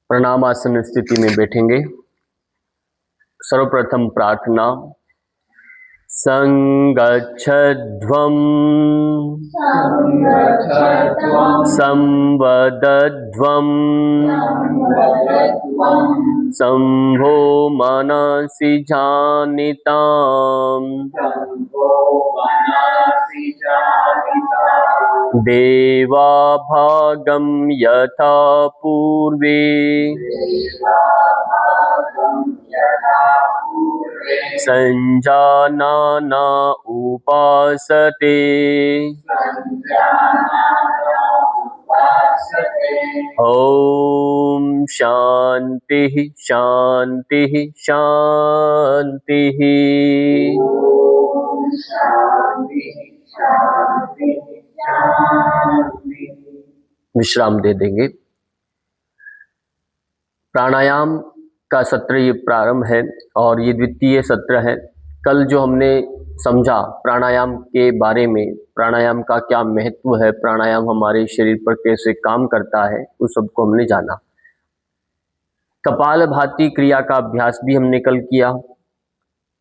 प्रणाम आसन स्थिति में बैठेंगे। सर्वप्रथम प्रार्थना। संगच्छध्वं संवदध्वं शम्भो मनसि जानिताम् देवाभागं यथा पूर्वे संजानाना उपासते ओम शांति शांति शांति। विश्राम दे देंगे। प्राणायाम का सत्र ये प्रारंभ है और ये द्वितीय सत्र है। कल जो हमने समझा प्राणायाम के बारे में, प्राणायाम का क्या महत्व है, प्राणायाम हमारे शरीर पर कैसे काम करता है, उस सबको हमने जाना। कपालभाति क्रिया का अभ्यास भी हमने कल किया।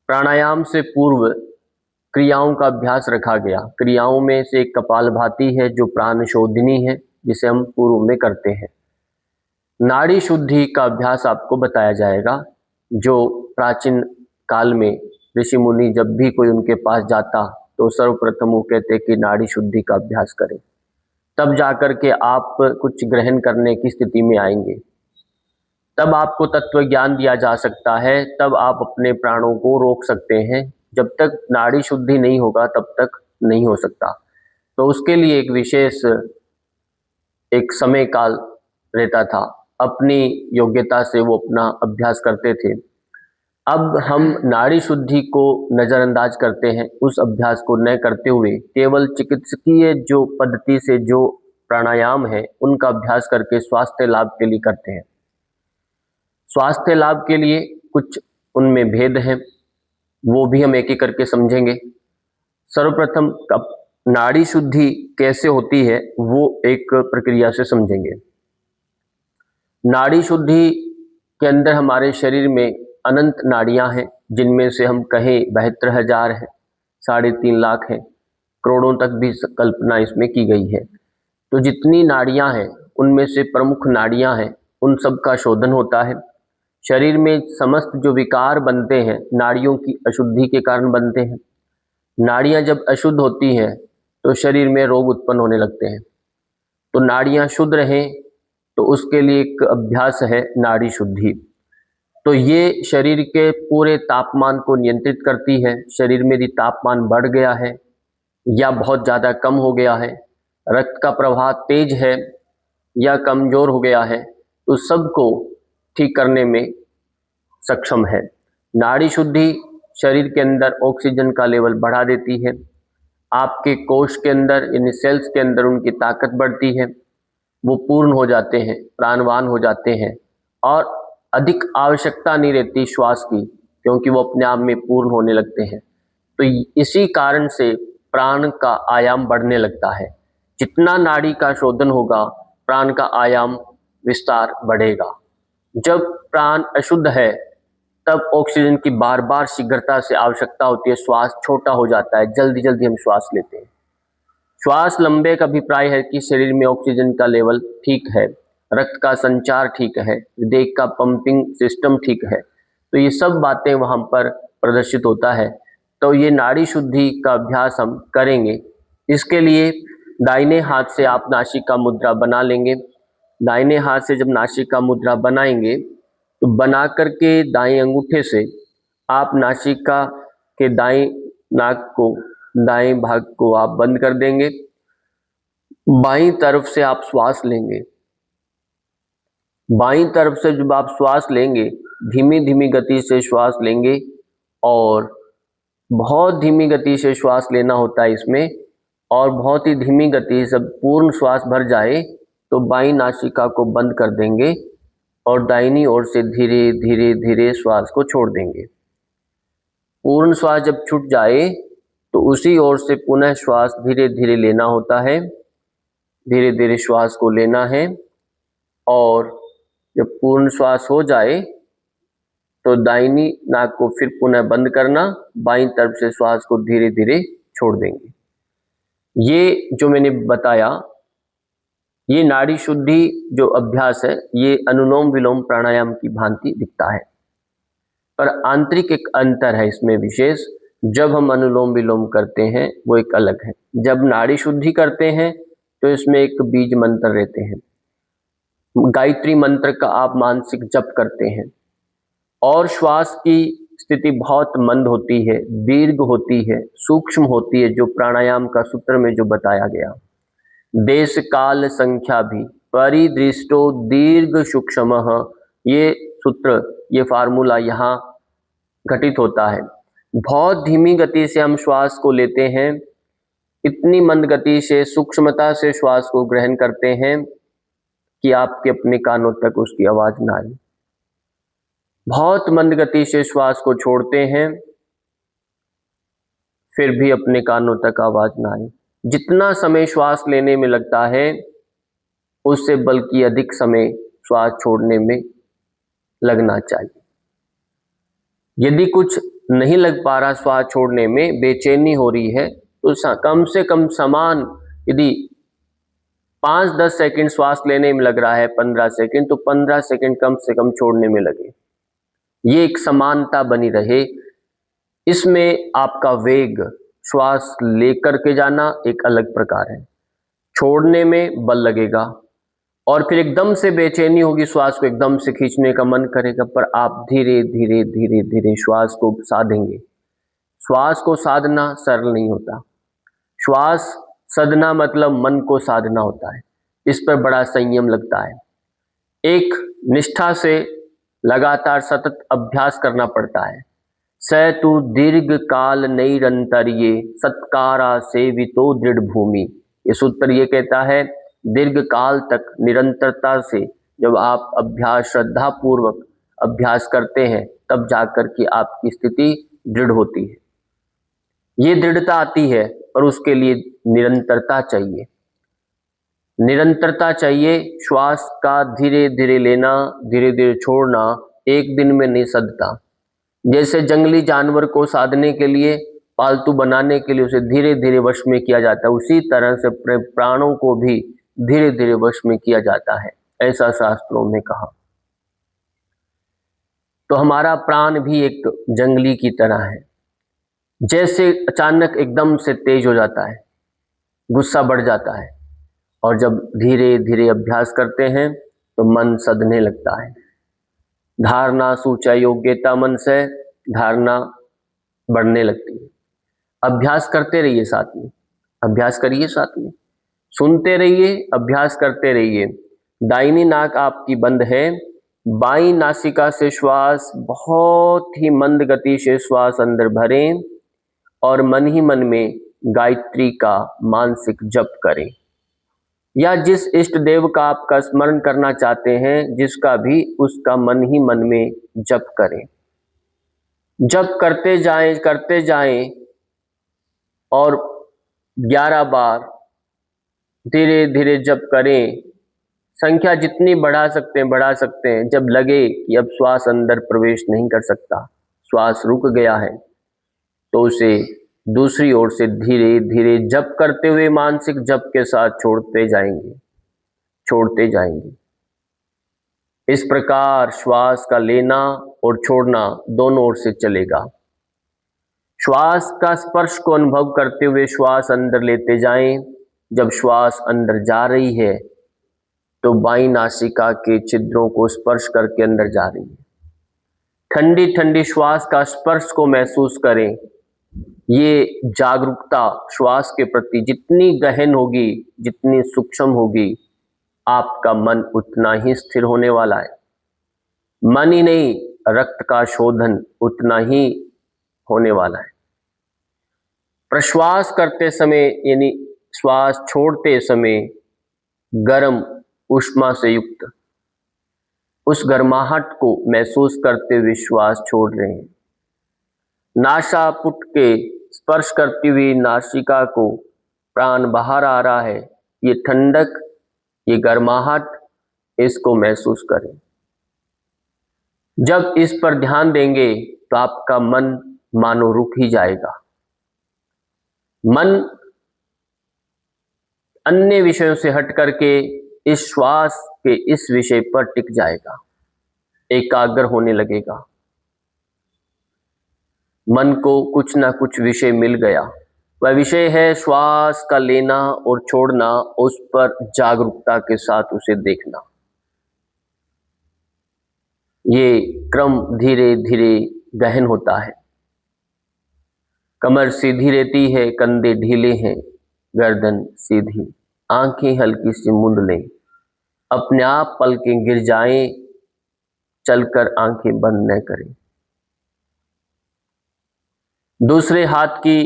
प्राणायाम से पूर्व क्रियाओं का अभ्यास रखा गया। क्रियाओं में से एक कपालभाति है जो प्राणशोधिनी है, जिसे हम पूर्व में करते हैं। नाड़ी शुद्धि का अभ्यास आपको बताया जाएगा, जो प्राचीन काल में ऋषि मुनि जब भी कोई उनके पास जाता तो सर्वप्रथम वो कहते कि नाड़ी शुद्धि का अभ्यास करें, तब जाकर के आप कुछ ग्रहण करने की स्थिति में आएंगे, तब आपको तत्व ज्ञान दिया जा सकता है, तब आप अपने प्राणों को रोक सकते हैं। जब तक नाड़ी शुद्धि नहीं होगा तब तक नहीं हो सकता। तो उसके लिए एक विशेष एक समय काल रहता था, अपनी योग्यता से वो अपना अभ्यास करते थे। अब हम नाड़ी शुद्धि को नज़रअंदाज करते हैं, उस अभ्यास को न करते हुए केवल चिकित्सकीय जो पद्धति से जो प्राणायाम है उनका अभ्यास करके स्वास्थ्य लाभ के लिए करते हैं। स्वास्थ्य लाभ के लिए कुछ उनमें भेद हैं, वो भी हम एक एक करके समझेंगे। सर्वप्रथम नाड़ी शुद्धि कैसे होती है वो एक प्रक्रिया से समझेंगे। नाड़ी शुद्धि के अंदर हमारे शरीर में अनंत नाड़ियां हैं, जिनमें से हम कहें 72,000 है, 3.5 लाख है, करोड़ों तक भी कल्पना इसमें की गई है। तो जितनी नाड़ियां हैं उनमें से प्रमुख नाड़ियां हैं, उन सब का शोधन होता है। शरीर में समस्त जो विकार बनते हैं नाड़ियों की अशुद्धि के कारण बनते हैं। नाड़ियां जब अशुद्ध होती हैं तो शरीर में रोग उत्पन्न होने लगते हैं। तो नाड़ियां शुद्ध रहें तो उसके लिए एक अभ्यास है नाड़ी शुद्धि। तो ये शरीर के पूरे तापमान को नियंत्रित करती है। शरीर में यदि तापमान बढ़ गया है या बहुत ज़्यादा कम हो गया है, रक्त का प्रवाह तेज है या कमज़ोर हो गया है, तो सबको ठीक करने में सक्षम है। नाड़ी शुद्धि शरीर के अंदर ऑक्सीजन का लेवल बढ़ा देती है। आपके कोश के अंदर यानी सेल्स के अंदर उनकी ताकत बढ़ती है, वो पूर्ण हो जाते हैं, प्राणवान हो जाते हैं और अधिक आवश्यकता नहीं रहती श्वास की, क्योंकि वो अपने आप में पूर्ण होने लगते हैं। तो इसी कारण से प्राण का आयाम बढ़ने लगता है। जितना नाड़ी का शोधन होगा प्राण का आयाम विस्तार बढ़ेगा। जब प्राण अशुद्ध है तब ऑक्सीजन की बार बार शीघ्रता से आवश्यकता होती है, श्वास छोटा हो जाता है, जल्दी जल्दी हम श्वास लेते हैं। श्वास लंबे का अभिप्राय है कि शरीर में ऑक्सीजन का लेवल ठीक है, रक्त का संचार ठीक है, हृदय का पंपिंग सिस्टम ठीक है। तो ये सब बातें वहाँ पर प्रदर्शित होता है। तो ये नाड़ी शुद्धि का अभ्यास हम करेंगे। इसके लिए दाहिने हाथ से आप नासिका मुद्रा बना लेंगे। दाहिने हाथ से जब नासिका मुद्रा बनाएंगे तो बना करके दाएं अंगूठे से आप नासिका के दाएं नाक को, दाएं भाग को आप बंद कर देंगे। बाईं तरफ से आप श्वास लेंगे। बाईं तरफ से जब आप श्वास लेंगे धीमी धीमी गति से श्वास लेंगे और बहुत धीमी गति से श्वास लेना होता है इसमें, और बहुत ही धीमी गति से पूर्ण श्वास भर जाए तो बाईं नासिका को बंद कर देंगे और दाहिनी ओर से धीरे धीरे धीरे श्वास को छोड़ देंगे। पूर्ण श्वास जब छूट जाए तो उसी ओर से पुनः श्वास धीरे धीरे लेना होता है। धीरे धीरे श्वास को लेना है और जब पूर्ण श्वास हो जाए तो दाहिनी नाक को फिर पुनः बंद करना, बाईं तरफ से श्वास को धीरे धीरे छोड़ देंगे। ये जो मैंने बताया, ये नाड़ी शुद्धि जो अभ्यास है, ये अनुलोम विलोम प्राणायाम की भांति दिखता है, पर आंतरिक एक अंतर है इसमें विशेष। जब हम अनुलोम विलोम करते हैं वो एक अलग है, जब नाड़ी शुद्धि करते हैं तो इसमें एक बीज मंत्र रहते हैं, गायत्री मंत्र का आप मानसिक जप करते हैं, और श्वास की स्थिति बहुत मंद होती है, दीर्घ होती है, सूक्ष्म होती है, जो प्राणायाम का सूत्र में जो बताया गया। देश काल संख्या भी परिदृष्टो दीर्घ सूक्ष्मः, ये सूत्र, ये फार्मूला यहाँ घटित होता है। बहुत धीमी गति से हम श्वास को लेते हैं, इतनी मंद गति से सूक्ष्मता से श्वास को ग्रहण करते हैं कि आपके अपने कानों तक उसकी आवाज ना आए। बहुत मंद गति से श्वास को छोड़ते हैं, फिर भी अपने कानों तक आवाज ना आए। जितना समय श्वास लेने में लगता है उससे बल्कि अधिक समय श्वास छोड़ने में लगना चाहिए। यदि कुछ नहीं लग पा रहा, श्वास छोड़ने में बेचैनी हो रही है, तो कम से कम समान, यदि 5-10 सेकंड श्वास लेने में लग रहा है, 15 सेकंड, तो 15 सेकंड कम से कम छोड़ने में लगे। ये एक समानता बनी रहे। इसमें आपका वेग, श्वास लेकर के जाना एक अलग प्रकार है, छोड़ने में बल लगेगा, और फिर एकदम से बेचैनी होगी, श्वास को एकदम से खींचने का मन करेगा, पर आप धीरे धीरे धीरे धीरे श्वास को साधेंगे। श्वास को साधना सरल नहीं होता। श्वास साधना मतलब मन को साधना होता है, इस पर बड़ा संयम लगता है। एक निष्ठा से लगातार सतत अभ्यास करना पड़ता है। स तु दीर्घ काल नैरंतर्ये सत्कारा सेवितो दृढ़ भूमि, ये सूत्र ये कहता है, दीर्घ काल तक निरंतरता से जब आप अभ्यास, श्रद्धा पूर्वक अभ्यास करते हैं, तब जाकर के आपकी स्थिति दृढ़ होती है। ये दृढ़ता आती है, पर उसके लिए निरंतरता चाहिए, निरंतरता चाहिए। श्वास का धीरे धीरे लेना, धीरे धीरे छोड़ना एक दिन में नहीं सधता। जैसे जंगली जानवर को साधने के लिए, पालतू बनाने के लिए उसे धीरे धीरे वश में किया जाता है, उसी तरह से प्राणों को भी धीरे धीरे वश में किया जाता है, ऐसा शास्त्रों में कहा। तो हमारा प्राण भी एक जंगली की तरह है, जैसे अचानक एकदम से तेज हो जाता है, गुस्सा बढ़ जाता है, और जब धीरे धीरे अभ्यास करते हैं तो मन सधने लगता है। धारणा सूचा योग्यता मन से धारणा बढ़ने लगती है। अभ्यास करते रहिए, साथ में अभ्यास करिए, साथ में सुनते रहिए, अभ्यास करते रहिए। दाहिनी नाक आपकी बंद है, बाईं नासिका से श्वास बहुत ही मंद गति से श्वास अंदर भरें, और मन ही मन में गायत्री का मानसिक जप करें, या जिस इष्ट देव का आपका स्मरण करना चाहते हैं, जिसका भी, उसका मन ही मन में जप करें। जप करते जाएं, और 11 बार धीरे धीरे जप करें। संख्या जितनी बढ़ा सकते हैं। जब लगे कि अब श्वास अंदर प्रवेश नहीं कर सकता, श्वास रुक गया है, तो उसे दूसरी ओर से धीरे धीरे जप करते हुए मानसिक जप के साथ छोड़ते जाएंगे। इस प्रकार श्वास का लेना और छोड़ना दोनों ओर से चलेगा। श्वास का स्पर्श को अनुभव करते हुए श्वास अंदर लेते जाएं। जब श्वास अंदर जा रही है तो बाईं नासिका के छिद्रों को स्पर्श करके अंदर जा रही है। ठंडी ठंडी श्वास का स्पर्श को महसूस करें। ये जागरूकता श्वास के प्रति जितनी गहन होगी, जितनी सूक्ष्म होगी, आपका मन उतना ही स्थिर होने वाला है। मन ही नहीं, रक्त का शोधन उतना ही होने वाला है। प्रश्वास करते समय यानी श्वास छोड़ते समय गर्म ऊष्मा से युक्त उस गर्माहट को महसूस करते हुए श्वास छोड़ रहे हैं। नासापुट के स्पर्श करती हुई नासिका को प्राण बाहर आ रहा है। ये ठंडक, ये गर्माहट, इसको महसूस करें। जब इस पर ध्यान देंगे तो आपका मन मानो रुक ही जाएगा। मन अन्य विषयों से हट करके इस श्वास के इस विषय पर टिक जाएगा, एकाग्र होने लगेगा। मन को कुछ ना कुछ विषय मिल गया, वह विषय है श्वास का लेना और छोड़ना, उस पर जागरूकता के साथ उसे देखना। ये क्रम धीरे धीरे गहन होता है। कमर सीधी रहती है, कंधे ढीले हैं, गर्दन सीधी, आंखें हल्की सी मूंद लें, अपने आप पलकें गिर जाएं, चलकर आंखें बंद न करें। दूसरे हाथ की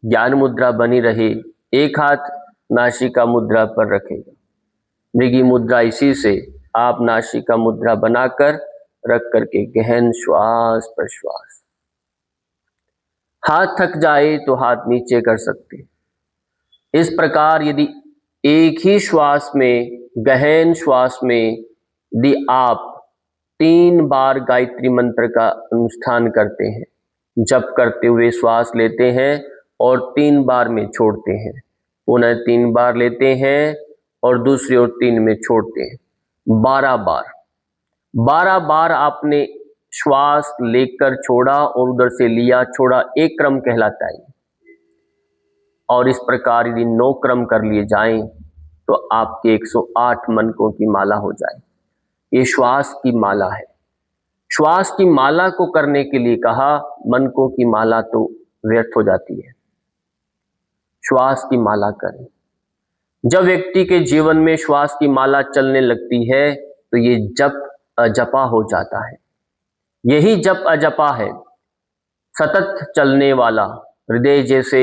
ज्ञान मुद्रा बनी रहे, एक हाथ नासिका मुद्रा पर रखेगा। मृगी मुद्रा इसी से आप नासिका मुद्रा बनाकर रख करके गहन श्वास प्रश्वास। हाथ थक जाए तो हाथ नीचे कर सकते। इस प्रकार यदि एक ही श्वास में, गहन श्वास में यदि आप 3 बार गायत्री मंत्र का अनुष्ठान करते हैं, जप करते हुए श्वास लेते हैं और 3 बार में छोड़ते हैं, पुनः 3 बार लेते हैं और दूसरी ओर 3 में छोड़ते हैं, 12 बार आपने श्वास लेकर छोड़ा और उधर से लिया छोड़ा, एक क्रम कहलाता है। और इस प्रकार यदि 9 क्रम कर लिए जाएं तो आपके 108 मनकों की माला हो जाए। ये श्वास की माला है। श्वास की माला को करने के लिए कहा, मनकों की माला तो व्यर्थ हो जाती है। श्वास की माला करें। जब व्यक्ति के जीवन में श्वास की माला चलने लगती है तो ये जप अजपा हो जाता है। यही जप अजपा है, सतत चलने वाला। हृदय जैसे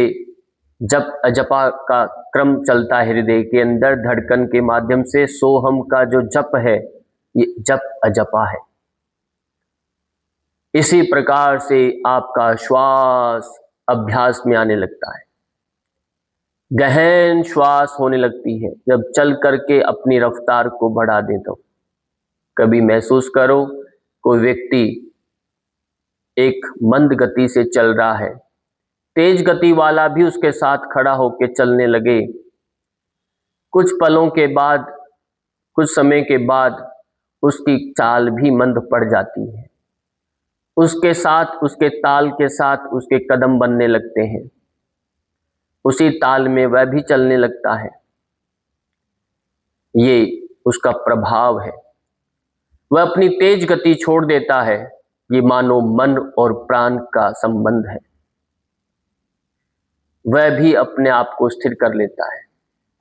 जप अजपा का क्रम चलता है, हृदय के अंदर धड़कन के माध्यम से सोहम का जो जप है, ये जप अजपा है। इसी प्रकार से आपका श्वास अभ्यास में आने लगता है, गहन श्वास होने लगती है। जब चल करके अपनी रफ्तार को बढ़ा दे तो कभी महसूस करो कोई व्यक्ति एक मंद गति से चल रहा है, तेज गति वाला भी उसके साथ खड़ा होकर चलने लगे, कुछ पलों के बाद, कुछ समय के बाद उसकी चाल भी मंद पड़ जाती है, उसके साथ, उसके ताल के साथ उसके कदम बनने लगते हैं, उसी ताल में वह भी चलने लगता है। ये उसका प्रभाव है। वह अपनी तेज गति छोड़ देता है। ये मानो मन और प्राण का संबंध है। वह भी अपने आप को स्थिर कर लेता है।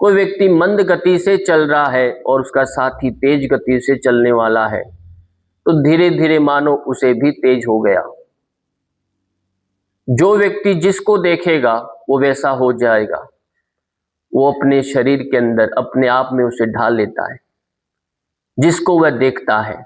कोई व्यक्ति मंद गति से चल रहा है और उसका साथी तेज गति से चलने वाला है, तो धीरे धीरे मानो उसे भी तेज हो गया। जो व्यक्ति जिसको देखेगा वो वैसा हो जाएगा। वो अपने शरीर के अंदर अपने आप में उसे ढाल लेता है, जिसको वह देखता है।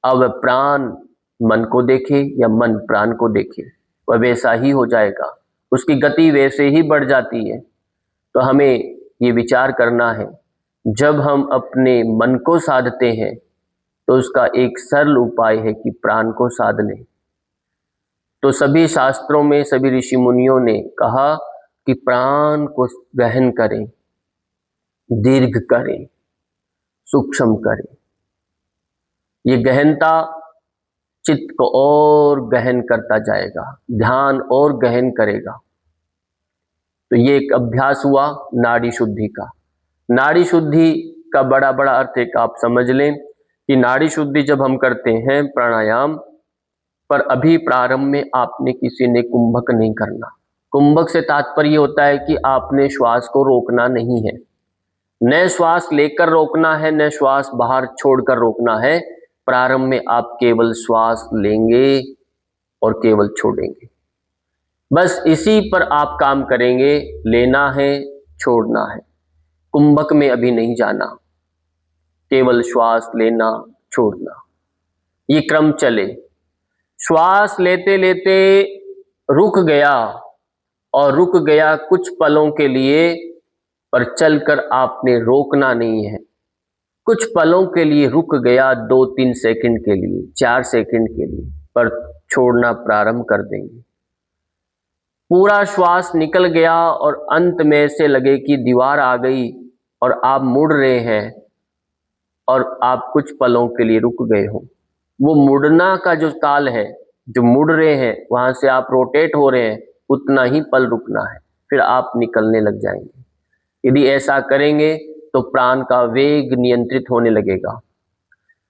अब वह प्राण मन को देखे या मन प्राण को देखे, वह वैसा ही हो जाएगा, उसकी गति वैसे ही बढ़ जाती है। तो हमें ये विचार करना है, जब हम अपने मन को साधते हैं तो उसका एक सरल उपाय है कि प्राण को साध लें। तो सभी शास्त्रों में सभी ऋषि मुनियों ने कहा कि प्राण को गहन करें, दीर्घ करें, सूक्ष्म करें। ये गहनता चित्त को और गहन करता जाएगा, ध्यान और गहन करेगा। तो ये एक अभ्यास हुआ नाड़ी शुद्धि का। नाड़ी शुद्धि का बड़ा बड़ा अर्थ एक आप समझ लें कि नाड़ी शुद्धि जब हम करते हैं प्राणायाम पर, अभी प्रारंभ में आपने किसी ने कुंभक नहीं करना। कुंभक से तात्पर्य होता है कि आपने श्वास को रोकना नहीं है, न श्वास लेकर रोकना है, न श्वास बाहर छोड़कर रोकना है। प्रारंभ में आप केवल श्वास लेंगे और केवल छोड़ेंगे, बस इसी पर आप काम करेंगे। लेना है, छोड़ना है, कुंभक में अभी नहीं जाना, केवल श्वास लेना छोड़ना, ये क्रम चले। श्वास लेते लेते रुक गया और रुक गया कुछ पलों के लिए, पर चलकर आपने रोकना नहीं है। कुछ पलों के लिए रुक गया, 2-3 सेकंड के लिए, 4 सेकंड के लिए, पर छोड़ना प्रारंभ कर देंगे। पूरा श्वास निकल गया और अंत में ऐसे लगे कि दीवार आ गई और आप मुड़ रहे हैं और आप कुछ पलों के लिए रुक गए हो। वो मुड़ना का जो काल है, जो मुड़ रहे हैं वहां से आप रोटेट हो रहे हैं, उतना ही पल रुकना है, फिर आप निकलने लग जाएंगे। यदि ऐसा करेंगे तो प्राण का वेग नियंत्रित होने लगेगा।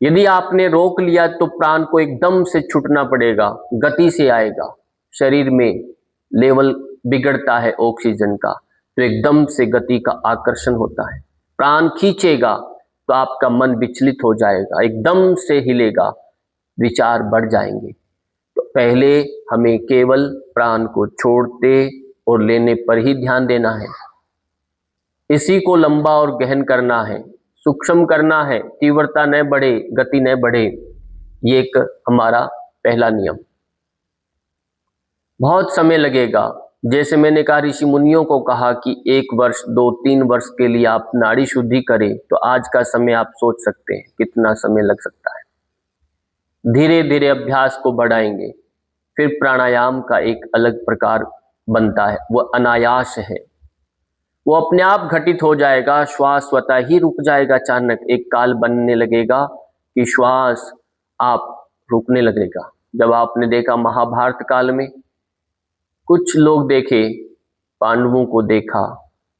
यदि आपने रोक लिया तो प्राण को एकदम से छूटना पड़ेगा, गति से आएगा। शरीर में लेवल बिगड़ता है ऑक्सीजन का, तो एकदम से गति का आकर्षण होता है। प्राण खींचेगा तो आपका मन विचलित हो जाएगा, एकदम से हिलेगा, विचार बढ़ जाएंगे। तो पहले हमें केवल प्राण को छोड़ते और लेने पर ही ध्यान देना है। इसी को लंबा और गहन करना है, सूक्ष्म करना है, तीव्रता न बढ़े, गति न बढ़े। ये एक हमारा पहला नियम। बहुत समय लगेगा। जैसे मैंने कहा, ऋषि मुनियों को कहा कि 1 वर्ष 2-3 वर्ष के लिए आप नाड़ी शुद्धि करें, तो आज का समय आप सोच सकते हैं कितना समय लग सकता है। धीरे धीरे अभ्यास को बढ़ाएंगे। फिर प्राणायाम का एक अलग प्रकार बनता है, वो अनायास है, वो अपने आप घटित हो जाएगा। श्वास स्वतः ही रुक जाएगा। अचानक एक काल बनने लगेगा कि श्वास आप रुकने लगेगा। जब आपने देखा महाभारत काल में, कुछ लोग देखे, पांडवों को देखा,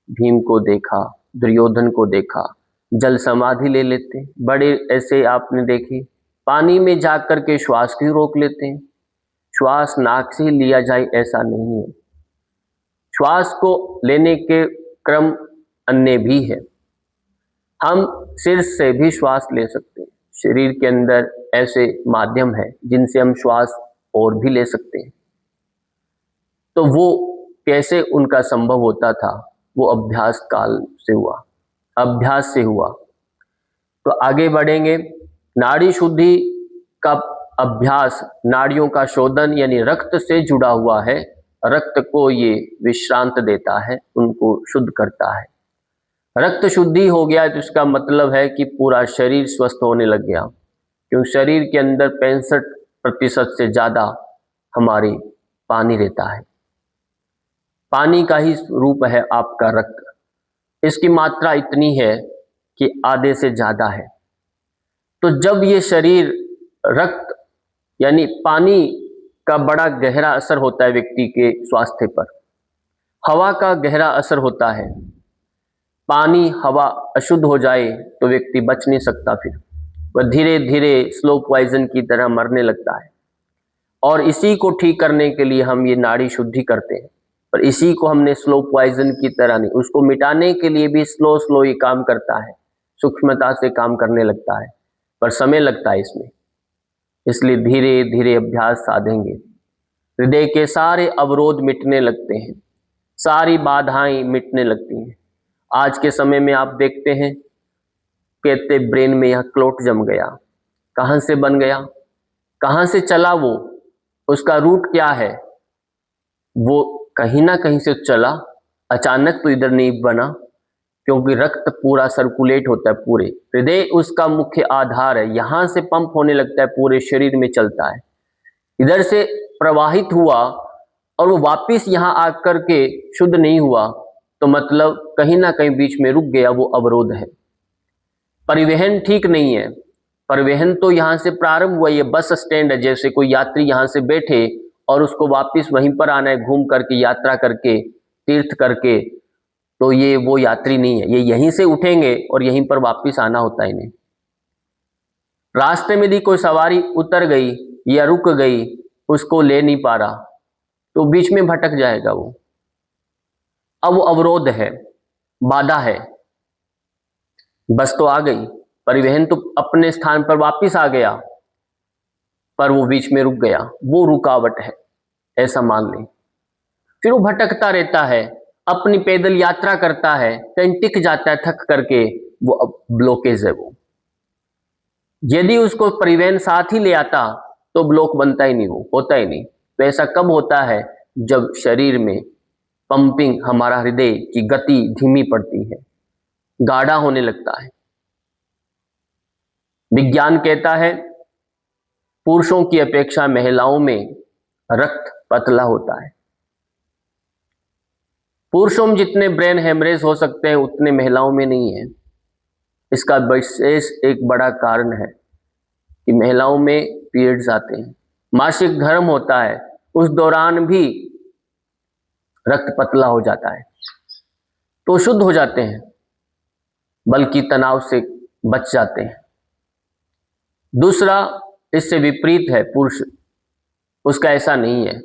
भीम को देखा, दुर्योधन को देखा, जल समाधि ले लेते। बड़े ऐसे आपने देखे, पानी में जाकर के श्वास को रोक लेते हैं। श्वास नाक से लिया जाए ऐसा नहीं है, श्वास को लेने के क्रम अन्य भी है। हम सिर से भी श्वास ले सकते हैं। शरीर के अंदर ऐसे माध्यम है जिनसे हम श्वास और भी ले सकते हैं। तो वो कैसे उनका संभव होता था, वो अभ्यास काल से हुआ, अभ्यास से हुआ। तो आगे बढ़ेंगे। नाड़ी शुद्धि का अभ्यास नाड़ियों का शोधन यानी रक्त से जुड़ा हुआ है। रक्त को ये विश्रांत देता है, उनको शुद्ध करता है। रक्त शुद्धि हो गया तो इसका मतलब है कि पूरा शरीर स्वस्थ होने लग गया, क्योंकि शरीर के अंदर 65% से ज्यादा हमारे पानी रहता है। पानी का ही रूप है आपका रक्त। इसकी मात्रा इतनी है कि आधे से ज्यादा है। तो जब ये शरीर रक्त यानी पानी का बड़ा गहरा असर होता है व्यक्ति के स्वास्थ्य पर, हवा का गहरा असर होता है। पानी हवा अशुद्ध हो जाए तो व्यक्ति बच नहीं सकता, फिर वह धीरे धीरे स्लो पॉइजन की तरह मरने लगता है। और इसी को ठीक करने के लिए हम ये नाड़ी शुद्धि करते हैं, पर इसी को हमने स्लो पॉइजन की तरह नहीं, उसको मिटाने के लिए भी स्लो स्लो ये काम करता है, सूक्ष्मता से काम करने लगता है, पर समय लगता है इसमें। इसलिए धीरे धीरे अभ्यास साधेंगे, हृदय के सारे अवरोध मिटने लगते हैं, सारी बाधाएं मिटने लगती हैं। आज के समय में आप देखते हैं, कहते ब्रेन में यह क्लोट जम गया। कहां से बन गया, कहां से चला वो, उसका रूट क्या है? वो कहीं ना कहीं से चला, अचानक तो इधर नहीं बना, क्योंकि रक्त पूरा सर्कुलेट होता है, पूरे हृदय उसका मुख्य आधार है, यहां से पंप होने लगता है, पूरे शरीर में चलता है। इधर से प्रवाहित हुआ और वो वापिस यहां आकर के शुद्ध नहीं हुआ, तो मतलब कहीं ना कहीं बीच में रुक गया, वो अवरोध है। परिवहन ठीक नहीं है। परिवहन तो यहां से प्रारंभ हुआ, ये बस स्टैंड है, जैसे कोई यात्री यहां से बैठे और उसको वापिस वहीं पर आना है, घूम करके, यात्रा करके, तीर्थ करके, तो ये वो यात्री नहीं है। ये यहीं से उठेंगे और यहीं पर वापिस आना होता है इन्हें। रास्ते में यदि कोई सवारी उतर गई या रुक गई, उसको ले नहीं पा रहा, तो बीच में भटक जाएगा वो। अब वो अवरोध है, बाधा है। बस तो आ गई, परिवहन तो अपने स्थान पर वापिस आ गया, पर वो बीच में रुक गया, वो रुकावट है, ऐसा मान लें। फिर वो भटकता रहता है, अपनी पैदल यात्रा करता है, कहीं टिक जाता है थक करके, वो ब्लॉकेज है वो। यदि उसको परिवहन साथ ही ले आता तो ब्लॉक बनता ही नहीं, वो होता ही नहीं। तो ऐसा कब होता है? जब शरीर में पंपिंग, हमारा हृदय की गति धीमी पड़ती है, गाढ़ा होने लगता है। विज्ञान कहता है पुरुषों की अपेक्षा महिलाओं में रक्त पतला होता है। पुरुषों में जितने ब्रेन हेमरेज हो सकते हैं उतने महिलाओं में नहीं है। इसका विशेष एक बड़ा कारण है कि महिलाओं में पीरियड्स आते हैं, मासिक धर्म होता है, उस दौरान भी रक्त पतला हो जाता है, तो शुद्ध हो जाते हैं, बल्कि तनाव से बच जाते हैं। दूसरा इससे विपरीत है, पुरुष उसका ऐसा नहीं है।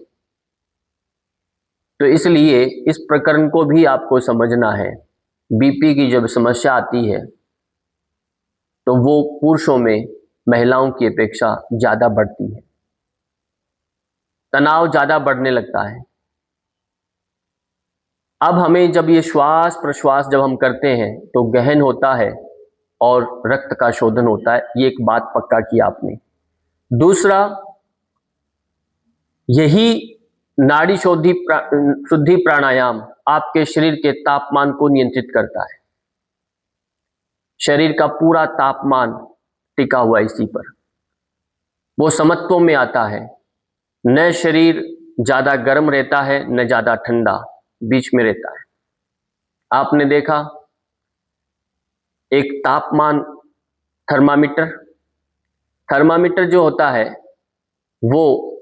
तो इसलिए इस प्रकरण को भी आपको समझना है। बीपी की जब समस्या आती है तो वो पुरुषों में महिलाओं की अपेक्षा ज्यादा बढ़ती है, तनाव ज्यादा बढ़ने लगता है। अब हमें जब ये श्वास प्रश्वास जब हम करते हैं तो गहन होता है और रक्त का शोधन होता है, ये एक बात पक्का की आपने। दूसरा, यही नाड़ी शुद्धि प्राणायाम आपके शरीर के तापमान को नियंत्रित करता है। शरीर का पूरा तापमान टिका हुआ इसी पर, वो समत्व में आता है। न शरीर ज्यादा गर्म रहता है न ज्यादा ठंडा, बीच में रहता है। आपने देखा एक तापमान थर्मामीटर जो होता है वो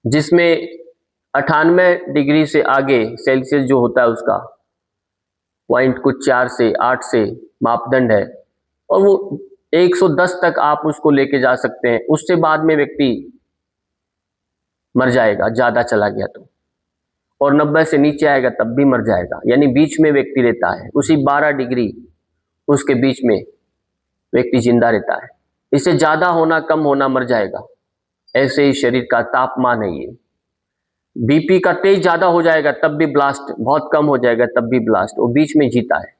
जिसमें 98 डिग्री से आगे सेल्सियस जो होता है उसका पॉइंट कुछ 4 से 8 से मापदंड है, और वो 110 तक आप उसको लेके जा सकते हैं। उससे बाद में व्यक्ति मर जाएगा ज्यादा चला गया तो, और 90 से नीचे आएगा तब भी मर जाएगा। यानी बीच में व्यक्ति रहता है, उसी 12 डिग्री उसके बीच में व्यक्ति जिंदा रहता है। इससे ज्यादा होना कम होना मर जाएगा। ऐसे ही शरीर का तापमान है ये। बीपी का तेज ज्यादा हो जाएगा तब भी ब्लास्ट, बहुत कम हो जाएगा तब भी ब्लास्ट, वो बीच में जीता है,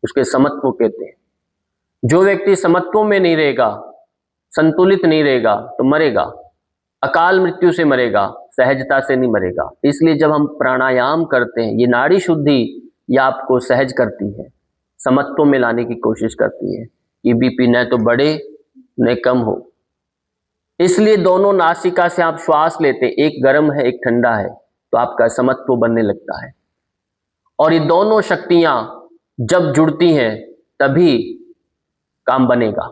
उसके समत्व कहते हैं। जो व्यक्ति समत्व में नहीं रहेगा, संतुलित नहीं रहेगा तो मरेगा, अकाल मृत्यु से मरेगा, सहजता से नहीं मरेगा। इसलिए जब हम प्राणायाम करते हैं, ये नाड़ी शुद्धि या आपको सहज करती है, समत्व में लाने की कोशिश करती है कि बीपी न तो बढ़े न कम हो। इसलिए दोनों नासिका से आप श्वास लेते, एक गर्म है एक ठंडा है, तो आपका समत्व बनने लगता है। और ये दोनों शक्तियां जब जुड़ती हैं तभी काम बनेगा।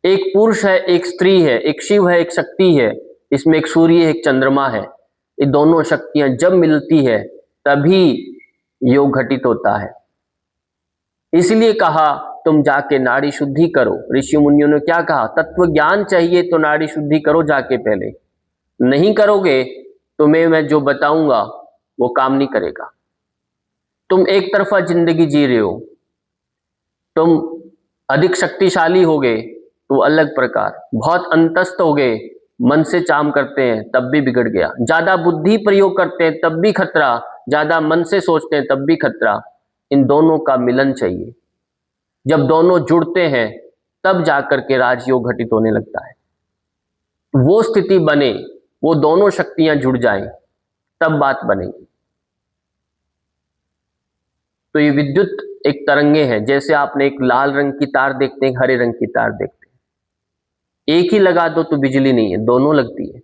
एक पुरुष है एक स्त्री है, एक शिव है एक शक्ति है, इसमें एक सूर्य है एक चंद्रमा है। ये दोनों शक्तियां जब मिलती है तभी योग घटित होता है। इसलिए कहा तुम जाके नाड़ी शुद्धि करो। ऋषि मुनियों ने क्या कहा? तत्व ज्ञान चाहिए तो नाड़ी शुद्धि करो जाके, पहले नहीं करोगे तो मैं जो बताऊंगा वो काम नहीं करेगा। तुम एक तरफा जिंदगी जी रहे हो, तुम अधिक शक्तिशाली हो गए तो अलग प्रकार, बहुत अंतस्थ हो गए, मन से काम करते हैं तब भी बिगड़ गया, ज्यादा बुद्धि प्रयोग करते हैं तब भी खतरा, ज्यादा मन से सोचते हैं तब भी खतरा। इन दोनों का मिलन चाहिए। जब दोनों जुड़ते हैं तब जाकर के राजयोग घटित होने लगता है। वो स्थिति बने, वो दोनों शक्तियां जुड़ जाएं, तब बात बनेगी। तो ये विद्युत एक तरंगे हैं, जैसे आपने एक लाल रंग की तार देखते हैं, एक हरे रंग की तार देखते हैं। एक ही लगा दो तो बिजली नहीं है, दोनों लगती है,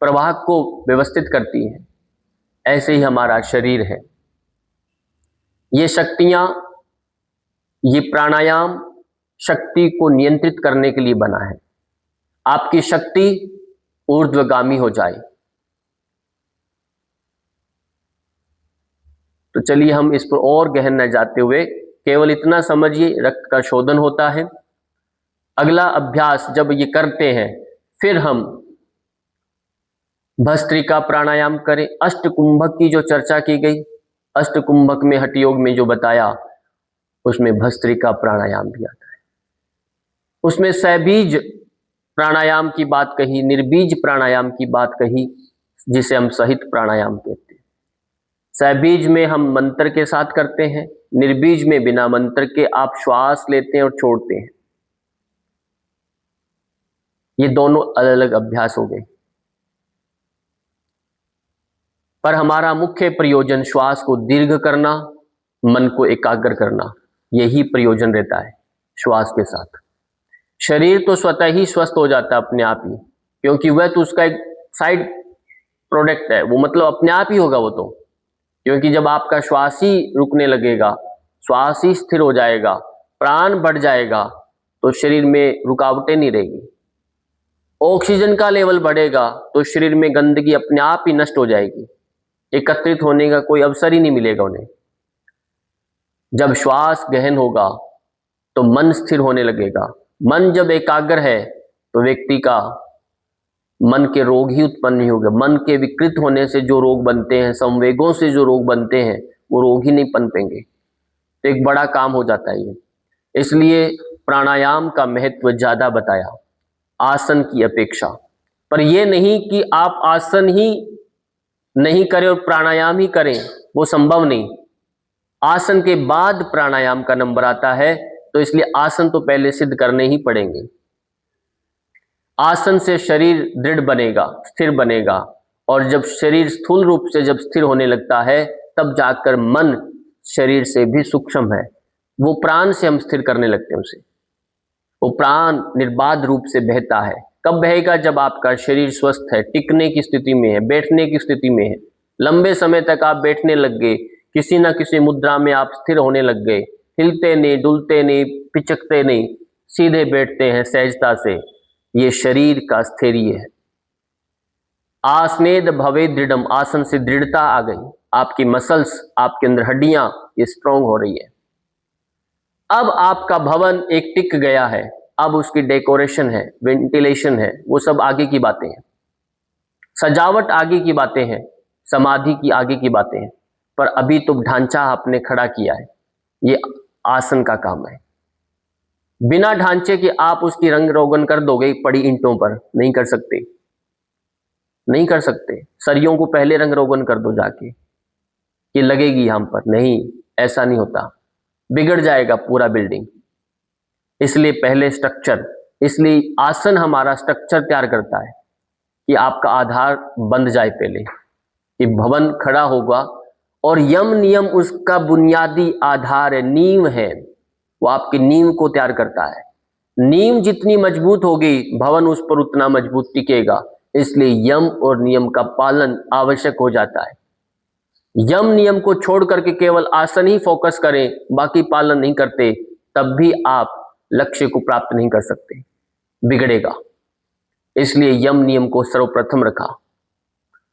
प्रवाह को व्यवस्थित करती है। ऐसे ही हमारा शरीर है। ये शक्तियां, ये प्राणायाम शक्ति को नियंत्रित करने के लिए बना है। आपकी शक्ति ऊर्ध्वगामी हो जाए। तो चलिए हम इस पर और गहन न जाते हुए केवल इतना समझिए, रक्त का शोधन होता है। अगला अभ्यास जब ये करते हैं फिर हम भस्त्रिका प्राणायाम करें। अष्टकुंभक की जो चर्चा की गई, अष्टकुंभक में हठ योग में जो बताया, उसमें भस्त्रिका प्राणायाम भी आता है। उसमें सहबीज प्राणायाम की बात कही, निर्बीज प्राणायाम की बात कही, जिसे हम सहित प्राणायाम कहते हैं। सहबीज में हम मंत्र के साथ करते हैं, निर्बीज में बिना मंत्र के आप श्वास लेते हैं और छोड़ते हैं। ये दोनों अलग अलग अभ्यास हो गए, पर हमारा मुख्य प्रयोजन श्वास को दीर्घ करना, मन को एकाग्र करना, यही प्रयोजन रहता है। श्वास के साथ। शरीर तो स्वतः ही स्वस्थ हो जाता है अपने आप ही, क्योंकि वह तो उसका एक साइड प्रोडक्ट है, वो मतलब अपने आप ही होगा वो तो। क्योंकि जब आपका श्वास ही रुकने लगेगा, श्वास ही स्थिर हो जाएगा, प्राण बढ़ जाएगा, तो शरीर में रुकावटें नहीं रहेगी। ऑक्सीजन का लेवल बढ़ेगा तो शरीर में गंदगी अपने आप ही नष्ट हो जाएगी, एकत्रित होने का कोई अवसर ही नहीं मिलेगा उन्हें। जब श्वास गहन होगा तो मन स्थिर होने लगेगा। मन जब एकाग्र है तो व्यक्ति का मन के रोग ही उत्पन्न नहीं होंगे। मन के विकृत होने से जो रोग बनते हैं, संवेगों से जो रोग बनते हैं, वो रोग ही नहीं पनपेंगे। तो एक बड़ा काम हो जाता है ये। इसलिए प्राणायाम का महत्व ज्यादा बताया आसन की अपेक्षा। पर यह नहीं कि आप आसन ही नहीं करें और प्राणायाम ही करें, वो संभव नहीं। आसन के बाद प्राणायाम का नंबर आता है, तो इसलिए आसन तो पहले सिद्ध करने ही पड़ेंगे। आसन से शरीर दृढ़ बनेगा, स्थिर बनेगा, और जब शरीर स्थूल रूप से जब स्थिर होने लगता है, तब जाकर मन शरीर से भी सूक्ष्म है, वो प्राण से हम स्थिर करने लगते हैं उसे। वो प्राण निर्बाध रूप से बहता है। कब बहेगा? जब आपका शरीर स्वस्थ है, टिकने की स्थिति में है, बैठने की स्थिति में है। लंबे समय तक आप बैठने लग गए, किसी ना किसी मुद्रा में आप स्थिर होने लग गए, हिलते नहीं, डुलते नहीं, पिचकते नहीं, सीधे बैठते हैं सहजता से, ये शरीर का स्थैर्य है। आसनेद भवे दृढ़म, आसन से दृढ़ता आ गई, आपकी मसल्स, आपके अंदर हड्डियां ये स्ट्रांग हो रही है। अब आपका भवन एक टिक गया है, अब उसकी डेकोरेशन है, वेंटिलेशन है, वो सब आगे की बातें हैं। सजावट आगे की बातें हैं, समाधि की आगे की बातें हैं। पर अभी तो ढांचा आपने खड़ा किया है, ये आसन का काम है। बिना ढांचे के आप उसकी रंग रोगन कर दोगे पड़ी ईंटों पर, नहीं कर सकते, नहीं कर सकते। सरियों को पहले रंग रोगन कर दो जाके कि लगेगी हम पर, नहीं, ऐसा नहीं होता, बिगड़ जाएगा पूरा बिल्डिंग। इसलिए पहले स्ट्रक्चर, इसलिए आसन हमारा स्ट्रक्चर तैयार करता है कि आपका आधार बंध जाए पहले, कि भवन खड़ा होगा। और यम नियम उसका बुनियादी आधार है, नींव है, वो आपकी नींव को तैयार करता है। नींव जितनी मजबूत होगी, भवन उस पर उतना मजबूत टिकेगा। इसलिए यम और नियम का पालन आवश्यक हो जाता है। यम नियम को छोड़ करके केवल आसन ही फोकस करें, बाकी पालन नहीं करते, तब भी आप लक्ष्य को प्राप्त नहीं कर सकते, बिगड़ेगा। इसलिए यम नियम को सर्वप्रथम रखा।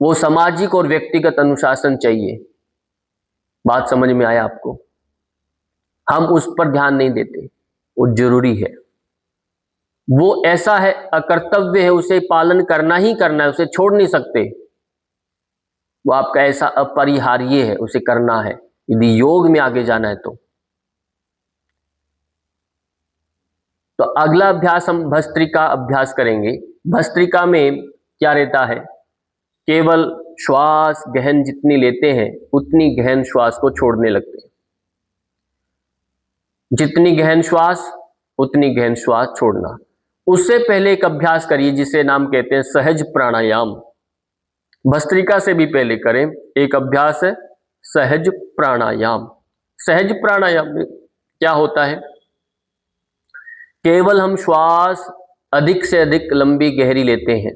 वो सामाजिक और व्यक्तिगत अनुशासन चाहिए। बात समझ में आया आपको? हम उस पर ध्यान नहीं देते, वो जरूरी है, वो ऐसा है, अकर्तव्य है, उसे पालन करना ही करना है, उसे छोड़ नहीं सकते। वो आपका ऐसा अपरिहार्य है, उसे करना है यदि योग में आगे जाना है तो। अगला अभ्यास हम भस्त्रिका अभ्यास करेंगे। भस्त्रिका में क्या रहता है? केवल श्वास गहन जितनी लेते हैं उतनी गहन श्वास को छोड़ने लगते हैं, जितनी गहन श्वास उतनी गहन श्वास छोड़ना। उससे पहले एक अभ्यास करिए जिसे नाम कहते हैं सहज प्राणायाम। भस्त्रिका से भी पहले करें, एक अभ्यास है सहज प्राणायाम। सहज प्राणायाम में क्या होता है? केवल हम श्वास अधिक से अधिक लंबी गहरी लेते हैं।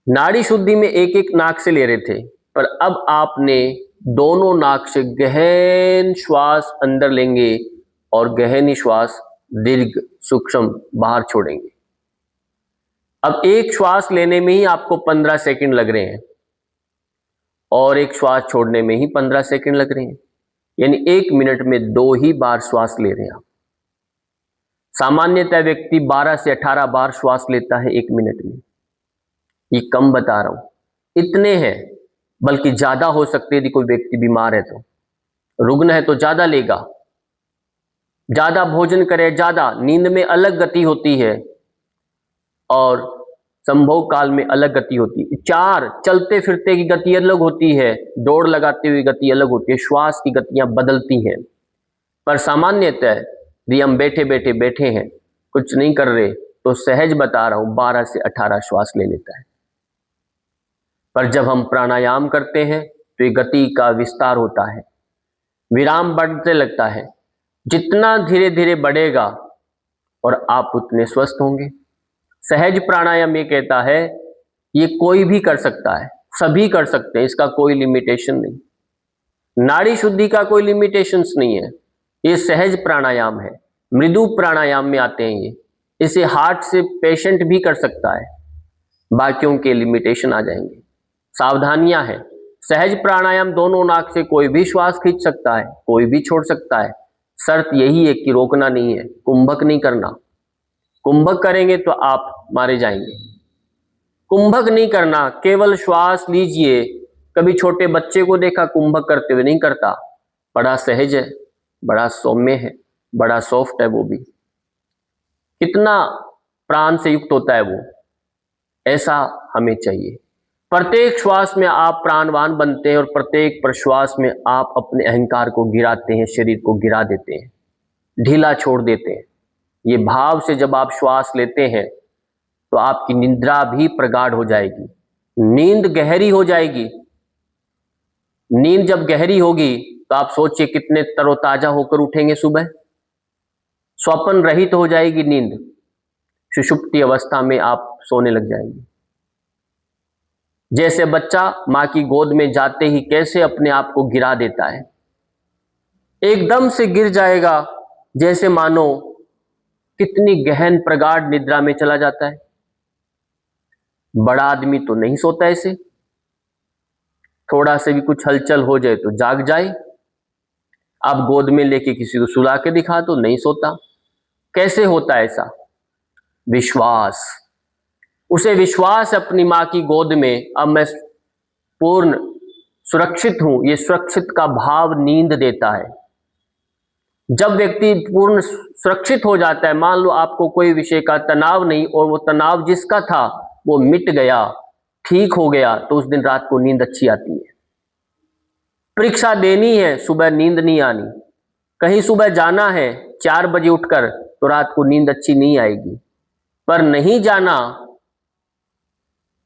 नाड़ी शुद्धि में एक एक नाक से ले रहे थे, पर अब आपने दोनों नाक से गहन श्वास अंदर लेंगे और गहन श्वास दीर्घ सूक्ष्म बाहर छोड़ेंगे। अब एक श्वास लेने में ही आपको 15 सेकंड लग रहे हैं और एक श्वास छोड़ने में ही 15 सेकंड लग रहे हैं, यानी 1 मिनट में 2 ही बार श्वास ले रहे हैं आप। सामान्यतः व्यक्ति 12 से 18 बार श्वास लेता है 1 मिनट में। ये कम बता रहा हूं, इतने हैं, बल्कि ज्यादा हो सकते यदि कोई व्यक्ति बीमार है तो, रुग्ण है तो ज्यादा लेगा। ज्यादा भोजन करे, ज्यादा नींद में अलग गति होती है और संभोग काल में अलग गति होती है। 4 चलते फिरते की गति अलग होती है, दौड़ लगाते हुए गति अलग होती है, श्वास की गतियां बदलती हैं। पर सामान्यतः यदि हम बैठे हैं, कुछ नहीं कर रहे, तो सहज बता रहा हूं 12 से 18 श्वास ले लेता है। पर जब हम प्राणायाम करते हैं तो ये गति का विस्तार होता है, विराम बढ़ने लगता है। जितना धीरे धीरे बढ़ेगा और आप उतने स्वस्थ होंगे। सहज प्राणायाम ये कहता है ये कोई भी कर सकता है, सभी कर सकते हैं, इसका कोई लिमिटेशन नहीं। नाड़ी शुद्धि का कोई लिमिटेशंस नहीं है, ये सहज प्राणायाम है, मृदु प्राणायाम में आते हैं ये। इसे हार्ट से पेशेंट भी कर सकता है, बाकियों के लिमिटेशन आ जाएंगे। सावधानियां हैं, सहज प्राणायाम दोनों नाक से कोई भी श्वास खींच सकता है, कोई भी छोड़ सकता है। शर्त यही है कि रोकना नहीं है, कुंभक नहीं करना। कुंभक करेंगे तो आप मारे जाएंगे। कुंभक नहीं करना, केवल श्वास लीजिए। कभी छोटे बच्चे को देखा कुंभक करते हुए? नहीं करता। बड़ा सहज है, बड़ा सौम्य है, बड़ा सॉफ्ट है, वो भी कितना प्राण से युक्त होता है वो। ऐसा हमें चाहिए। प्रत्येक श्वास में आप प्राणवान बनते हैं और प्रत्येक प्रश्वास में आप अपने अहंकार को गिराते हैं, शरीर को गिरा देते हैं, ढीला छोड़ देते हैं। ये भाव से जब आप श्वास लेते हैं तो आपकी निद्रा भी प्रगाढ़ हो जाएगी, नींद गहरी हो जाएगी। नींद जब गहरी होगी तो आप सोचिए कितने तरोताजा होकर उठेंगे सुबह। स्वप्न रहित हो जाएगी नींद, सुषुप्ति अवस्था में आप सोने लग जाएंगे। जैसे बच्चा मां की गोद में जाते ही कैसे अपने आप को गिरा देता है, एकदम से गिर जाएगा, जैसे मानो कितनी गहन प्रगाढ़ निद्रा में चला जाता है। बड़ा आदमी तो नहीं सोता ऐसे, थोड़ा से भी कुछ हलचल हो जाए तो जाग जाए। आप गोद में लेके किसी को सुला के दिखा तो नहीं सोता। कैसे होता है ऐसा? विश्वास, उसे विश्वास अपनी मां की गोद में, अब मैं पूर्ण सुरक्षित हूं, ये सुरक्षित का भाव नींद देता है। जब व्यक्ति पूर्ण सुरक्षित हो जाता है, मान लो आपको कोई विषय का तनाव नहीं और वो तनाव जिसका था वो मिट गया, ठीक हो गया, तो उस दिन रात को नींद अच्छी आती है। परीक्षा देनी है, सुबह नींद नहीं आनी। कहीं सुबह जाना है 4 बजे उठकर, तो रात को नींद अच्छी नहीं आएगी। पर नहीं जाना,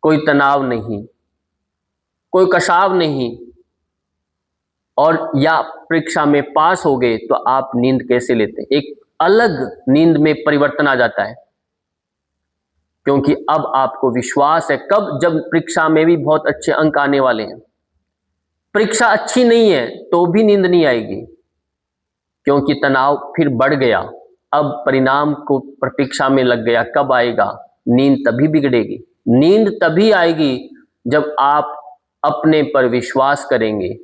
कोई तनाव नहीं, कोई कशाव नहीं, और या परीक्षा में पास हो गए तो आप नींद कैसे लेते हैं? एक अलग नींद में परिवर्तन आ जाता है, क्योंकि अब आपको विश्वास है। कब? जब परीक्षा में भी बहुत अच्छे अंक आने वाले हैं। परीक्षा अच्छी नहीं है तो भी नींद नहीं आएगी, क्योंकि तनाव फिर बढ़ गया। अब परिणाम को प्रतीक्षा में लग गया, कब आएगा? नींद तभी बिगड़ेगी। नींद तभी आएगी जब आप अपने पर विश्वास करेंगे।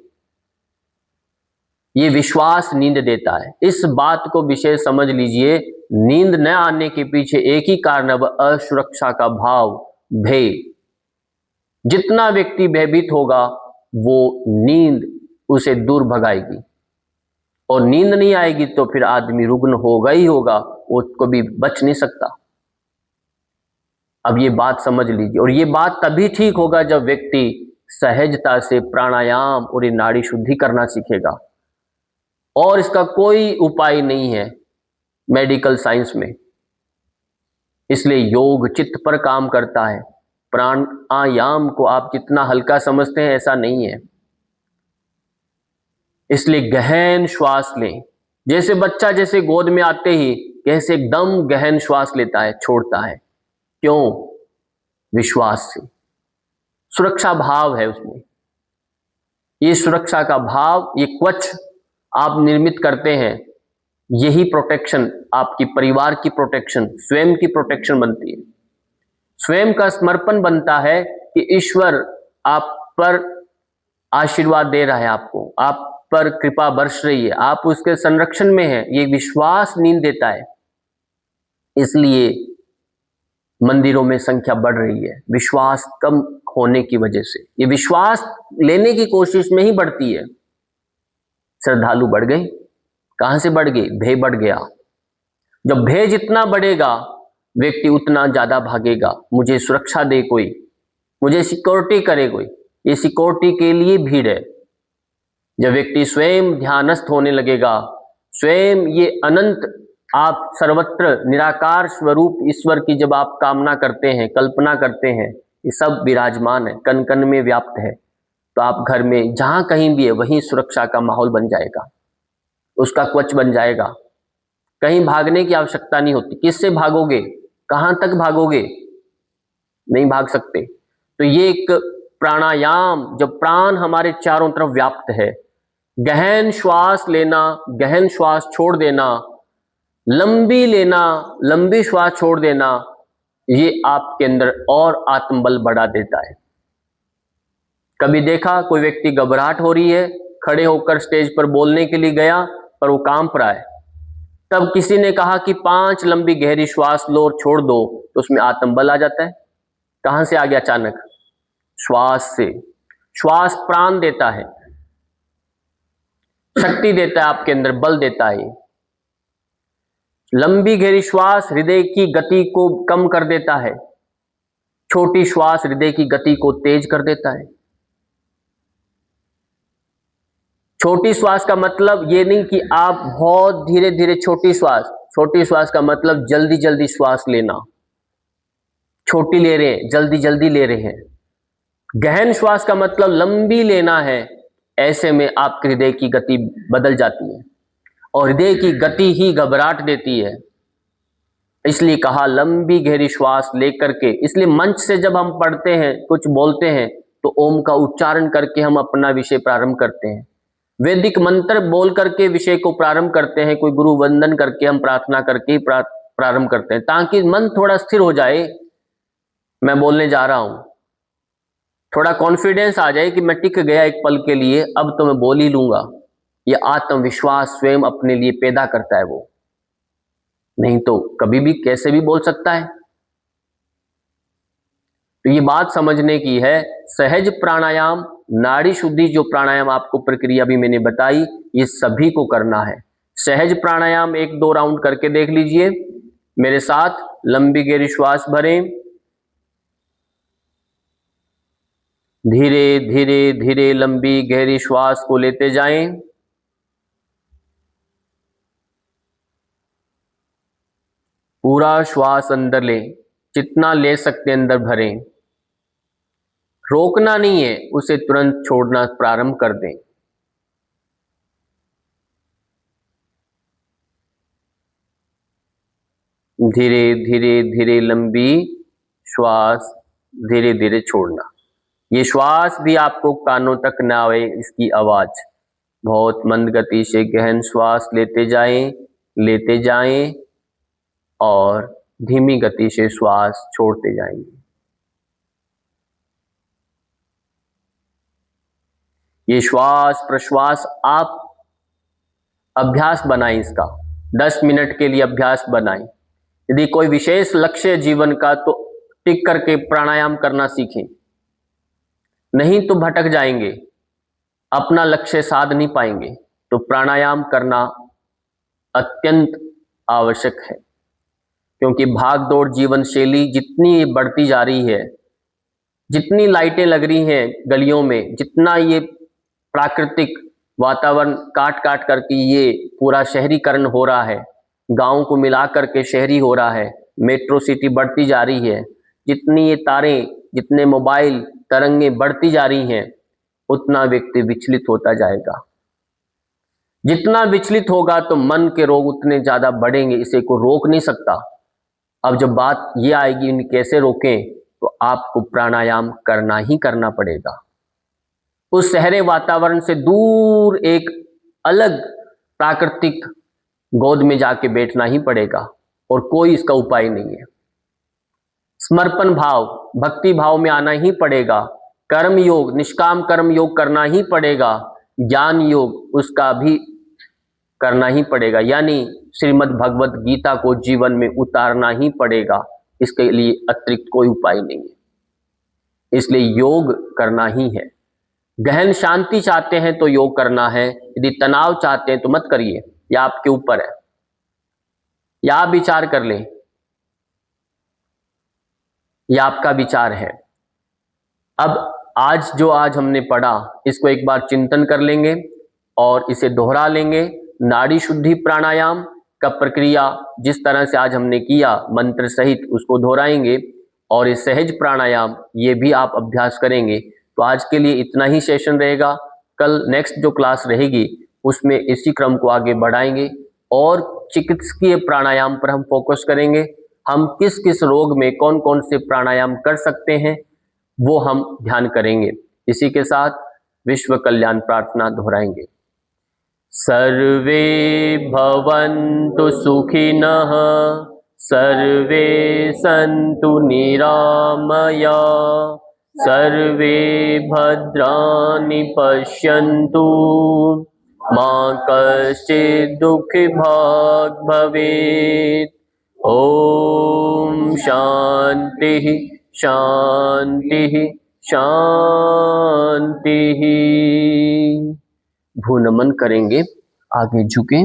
ये विश्वास नींद देता है। इस बात को विशेष समझ लीजिए, नींद न आने के पीछे एक ही कारण है, असुरक्षा का भाव, भय। जितना व्यक्ति भयभीत होगा वो नींद उसे दूर भगाएगी, और नींद नहीं आएगी तो फिर आदमी रुग्ण होगा ही होगा, वो कभी बच नहीं सकता। अब ये बात समझ लीजिए, और ये बात तभी ठीक होगा जब व्यक्ति सहजता से प्राणायाम और ये नाड़ी शुद्धि करना सीखेगा। और इसका कोई उपाय नहीं है मेडिकल साइंस में, इसलिए योग चित्त पर काम करता है। प्राणायाम को आप जितना हल्का समझते हैं ऐसा नहीं है। इसलिए गहन श्वास लें। जैसे बच्चा जैसे गोद में आते ही कैसे एकदम गहन श्वास लेता है, छोड़ता है, क्यों? विश्वास से। सुरक्षा भाव है उसमें। ये सुरक्षा का भाव, ये कवच आप निर्मित करते हैं, यही प्रोटेक्शन, आपकी परिवार की प्रोटेक्शन, स्वयं की प्रोटेक्शन बनती है। स्वयं का समर्पण बनता है कि ईश्वर आप पर आशीर्वाद दे रहा है, आपको, आप पर कृपा बरस रही है, आप उसके संरक्षण में हैं। ये विश्वास नींद देता है। इसलिए मंदिरों में संख्या बढ़ रही है, विश्वास कम होने की वजह से। ये विश्वास लेने की कोशिश में ही बढ़ती है। श्रद्धालु बढ़ गए, कहां से बढ़ गए? भय बढ़ गया। जब भय जितना बढ़ेगा व्यक्ति उतना ज्यादा भागेगा। मुझे सुरक्षा दे कोई, मुझे सिक्योरिटी करे कोई। ये सिक्योरिटी के लिए भीड़ है। जब व्यक्ति स्वयं ध्यानस्थ होने लगेगा, स्वयं ये अनंत, आप सर्वत्र निराकार स्वरूप ईश्वर की जब आप कामना करते हैं, कल्पना करते हैं, ये सब विराजमान है, कण कण में व्याप्त है, तो आप घर में जहां कहीं भी है वहीं सुरक्षा का माहौल बन जाएगा, उसका कवच बन जाएगा। कहीं भागने की आवश्यकता नहीं होती। किससे भागोगे, कहां तक भागोगे, नहीं भाग सकते। तो ये एक प्राणायाम, जब प्राण हमारे चारों तरफ व्याप्त है, गहन श्वास लेना, गहन श्वास छोड़ देना, लंबी लेना, लंबी श्वास छोड़ देना, ये आपके अंदर और आत्मबल बढ़ा देता है। कभी देखा कोई व्यक्ति घबराहट हो रही है, खड़े होकर स्टेज पर बोलने के लिए गया पर वो कांप रहा है, तब किसी ने कहा कि 5 लंबी गहरी श्वास लो और छोड़ दो, तो उसमें आत्मबल आ जाता है। कहां से आ गया अचानक? श्वास से। श्वास प्राण देता है, शक्ति देता है, आपके अंदर बल देता है। लंबी गहरी श्वास हृदय की गति को कम कर देता है, छोटी श्वास हृदय की गति को तेज कर देता है। छोटी श्वास का मतलब ये नहीं कि आप बहुत धीरे धीरे छोटी श्वास का मतलब जल्दी जल्दी श्वास लेना, छोटी ले रहे हैं, जल्दी जल्दी ले रहे हैं। गहन श्वास का मतलब लंबी लेना है, ऐसे में आपके हृदय की गति बदल जाती है और हृदय की गति ही घबराहट देती है। इसलिए कहा लंबी गहरी श्वास लेकर के। इसलिए मंच से जब हम पढ़ते हैं, कुछ बोलते हैं, तो ओम का उच्चारण करके हम अपना विषय प्रारंभ करते हैं। वैदिक मंत्र बोल करके विषय को प्रारंभ करते हैं, कोई गुरु वंदन करके हम प्रार्थना करके प्रारंभ करते हैं, ताकि मन थोड़ा स्थिर हो जाए। मैं बोलने जा रहा हूं, थोड़ा कॉन्फिडेंस आ जाए कि मैं टिक गया एक पल के लिए, अब तो मैं बोल ही लूंगा। यह आत्मविश्वास स्वयं अपने लिए पैदा करता है वो, नहीं तो कभी भी कैसे भी बोल सकता है। तो ये बात समझने की है। सहज प्राणायाम, नाड़ी शुद्धि, जो प्राणायाम आपको प्रक्रिया भी मैंने बताई, ये सभी को करना है। सहज प्राणायाम 1-2 राउंड करके देख लीजिए मेरे साथ। लंबी गहरी श्वास भरें, धीरे धीरे धीरे लंबी गहरी श्वास को लेते जाएं। पूरा श्वास अंदर लें, जितना ले सकते अंदर भरें, रोकना नहीं है, उसे तुरंत छोड़ना प्रारंभ कर दें। धीरे धीरे धीरे लंबी श्वास धीरे धीरे छोड़ना। ये श्वास भी आपको कानों तक ना आए, इसकी आवाज। बहुत मंद गति से गहन श्वास लेते जाएं और धीमी गति से श्वास छोड़ते जाएंगे। ये श्वास प्रश्वास आप अभ्यास बनाएं, इसका 10 मिनट के लिए अभ्यास बनाएं। यदि कोई विशेष लक्ष्य है जीवन का, तो टिक करके प्राणायाम करना सीखें, नहीं तो भटक जाएंगे, अपना लक्ष्य साध नहीं पाएंगे। तो प्राणायाम करना अत्यंत आवश्यक है, क्योंकि भाग दौड़ जीवन शैली जितनी बढ़ती जा रही है, जितनी लाइटें लग रही हैं गलियों में, जितना ये प्राकृतिक वातावरण काट काट करके ये पूरा शहरीकरण हो रहा है, गांव को मिला करके शहरी हो रहा है, मेट्रो सिटी बढ़ती जा रही है, जितनी ये तारें, जितने मोबाइल तरंगें बढ़ती जा रही हैं, उतना व्यक्ति विचलित होता जाएगा। जितना विचलित होगा तो मन के रोग उतने ज्यादा बढ़ेंगे, इसे को रोक नहीं सकता। अब जब बात ये आएगी इन्हें कैसे रोकें, तो आपको प्राणायाम करना ही करना पड़ेगा। उस शहरी वातावरण से दूर एक अलग प्राकृतिक गोद में जाके बैठना ही पड़ेगा, और कोई इसका उपाय नहीं है। समर्पण भाव, भक्ति भाव में आना ही पड़ेगा। कर्म योग, निष्काम कर्म योग करना ही पड़ेगा। ज्ञान योग, उसका भी करना ही पड़ेगा, यानी श्रीमद् भगवत गीता को जीवन में उतारना ही पड़ेगा। इसके लिए अतिरिक्त कोई उपाय नहीं है। इसलिए योग करना ही है। गहन शांति चाहते हैं तो योग करना है, यदि तनाव चाहते हैं तो मत करिए, यह आपके ऊपर है, या आप विचार कर लें, यह आपका विचार है। अब आज हमने पढ़ा, इसको एक बार चिंतन कर लेंगे और इसे दोहरा लेंगे। नाड़ी शुद्धि प्राणायाम का प्रक्रिया जिस तरह से आज हमने किया मंत्र सहित, उसको दोहराएंगे, और इस सहज प्राणायाम ये भी आप अभ्यास करेंगे। तो आज के लिए इतना ही सेशन रहेगा। कल नेक्स्ट जो क्लास रहेगी उसमें इसी क्रम को आगे बढ़ाएंगे। और चिकित्सकीय प्राणायाम पर हम फोकस करेंगे। हम किस किस रोग में कौन कौन से प्राणायाम कर सकते हैं वो हम ध्यान करेंगे। इसी के साथ विश्व कल्याण प्रार्थना दोहराएंगे। सर्वे भवन्तु सुखिनः, सर्वे सन्तु निरामया, सर्वे भद्राणि पश्यन्तु, मा कश्चित् दुःखभाग् भवेत्। ओम शांति शांति शांति। भूनमन करेंगे, आगे झुके,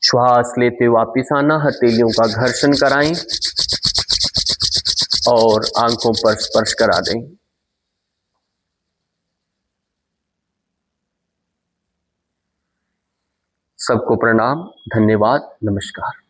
श्वास लेते वापिस आना, हथेलियों का घर्षण कराएं और आंखों पर स्पर्श करा दें। सबको प्रणाम, धन्यवाद, नमस्कार।